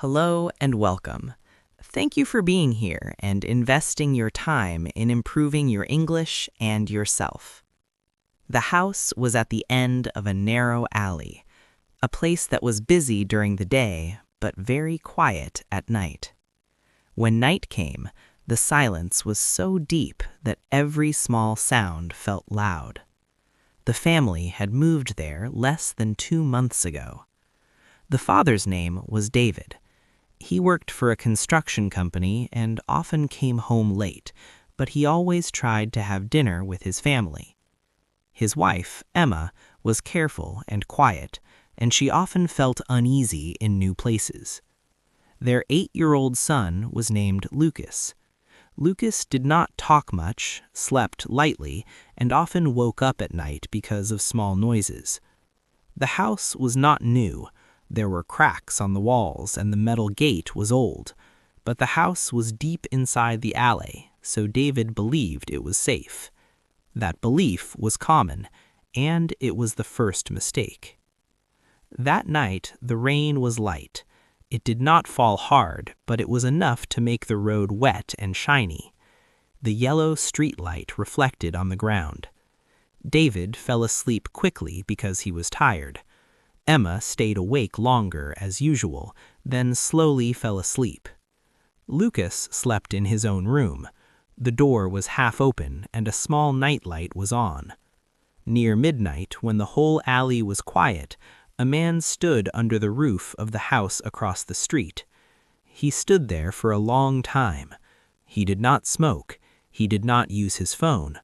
Hello and welcome. Thank you for being here and investing your time in improving your English and yourself. The house was at the end of a narrow alley, a place that was busy during the day but very quiet at night. When night came, the silence was so deep that every small sound felt loud. The family had moved there less than 2 months ago. The father's name was David. He worked for a construction company and often came home late, but he always tried to have dinner with his family. His wife, Emma, was careful and quiet, and she often felt uneasy in new places. Their 8-year-old son was named Lucas. Lucas did not talk much, slept lightly, and often woke up at night because of small noises. The house was not new. There were cracks on the walls and the metal gate was old, but the house was deep inside the alley, so David believed it was safe. That belief was common, and it was the first mistake. That night, the rain was light. It did not fall hard, but it was enough to make the road wet and shiny. The yellow street light reflected on the ground. David fell asleep quickly because he was tired. Emma stayed awake longer as usual, then slowly fell asleep. Lucas slept in his own room. The door was half open and a small nightlight was on. Near midnight, when the whole alley was quiet, a man stood under the roof of the house across the street. He stood there for a long time. He did not smoke. He did not use his phone.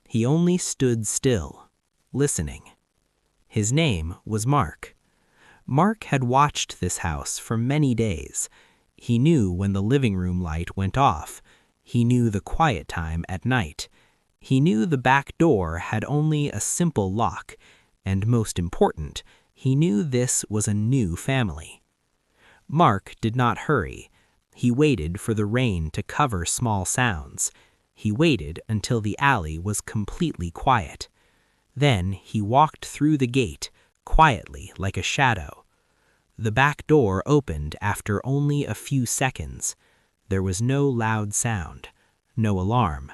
He only stood still, listening. His name was Mark. Mark had watched this house for many days. He knew when the living room light went off. He knew the quiet time at night. He knew the back door had only a simple lock, and most important, he knew this was a new family. Mark did not hurry. He waited for the rain to cover small sounds. He waited until the alley was completely quiet. Then he walked through the gate, quietly like a shadow. The back door opened after only a few seconds. There was no loud sound, no alarm,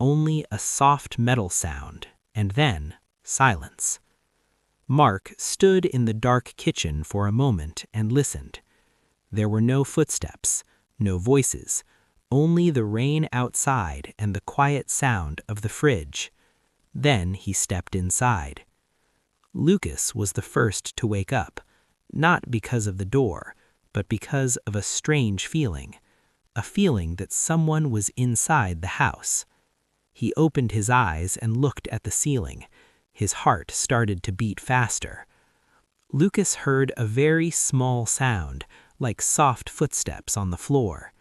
only a soft metal sound, and then silence. Mark stood in the dark kitchen for a moment and listened. There were no footsteps, no voices, only the rain outside and the quiet sound of the fridge. Then he stepped inside. Lucas was the first to wake up, not because of the door, but because of a strange feeling, a feeling that someone was inside the house. He opened his eyes and looked at the ceiling. His heart started to beat faster. Lucas heard a very small sound, like soft footsteps on the floor.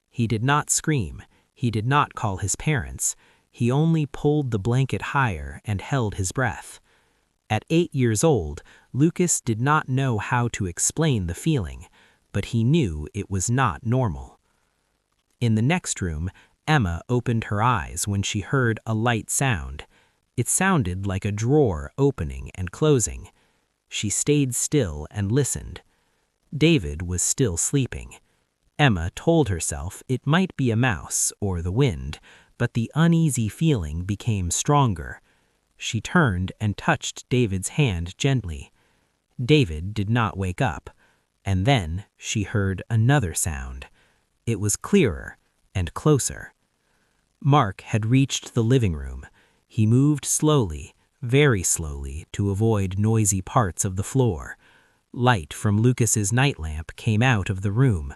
He did not scream. He did not call his parents. He only pulled the blanket higher and held his breath. At 8 years old, Lucas did not know how to explain the feeling, but he knew it was not normal. In the next room, Emma opened her eyes when she heard a light sound. It sounded like a drawer opening and closing. She stayed still and listened. David was still sleeping. Emma told herself it might be a mouse or the wind, but the uneasy feeling became stronger. She turned and touched David's hand gently. David did not wake up, and then she heard another sound. It was clearer and closer. Mark had reached the living room. He moved slowly, very slowly, to avoid noisy parts of the floor. Light from Lucas's night lamp came out of the room.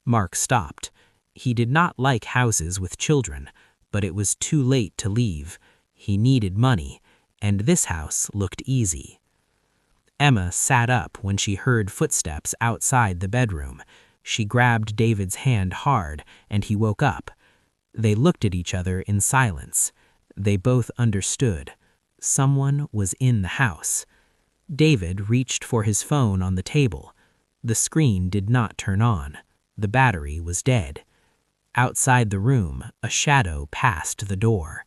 Mark stopped. He did not like houses with children, but it was too late to leave. He needed money, and this house looked easy. Emma sat up when she heard footsteps outside the bedroom. She grabbed David's hand hard, and he woke up. They looked at each other in silence. They both understood. Someone was in the house. David reached for his phone on the table. The screen did not turn on. The battery was dead. Outside the room, a shadow passed the door.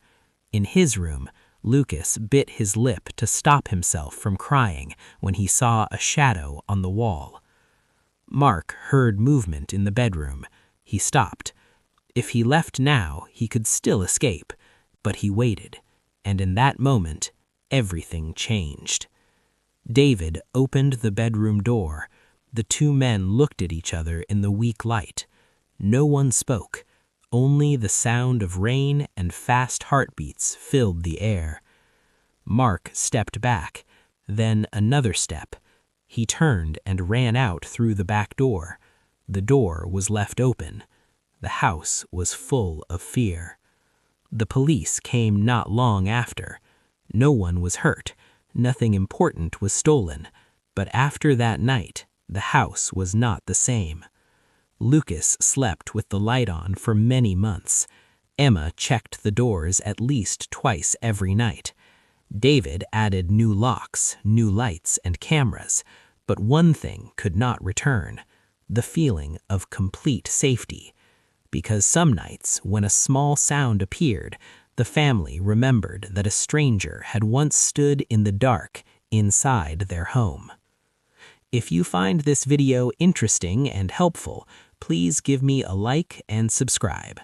In his room, Lucas bit his lip to stop himself from crying when he saw a shadow on the wall. Mark heard movement in the bedroom. He stopped. If he left now, he could still escape, but he waited, and in that moment, everything changed. David opened the bedroom door. The two men looked at each other in the weak light. No one spoke. Only the sound of rain and fast heartbeats filled the air. Mark stepped back, then another step. He turned and ran out through the back door. The door was left open. The house was full of fear. The police came not long after. No one was hurt. Nothing important was stolen. But after that night, the house was not the same. Lucas slept with the light on for many months. Emma checked the doors at least twice every night. David added new locks, new lights, and cameras, but one thing could not return: the feeling of complete safety. Because some nights, when a small sound appeared, the family remembered that a stranger had once stood in the dark inside their home. If you find this video interesting and helpful, please give me a like and subscribe.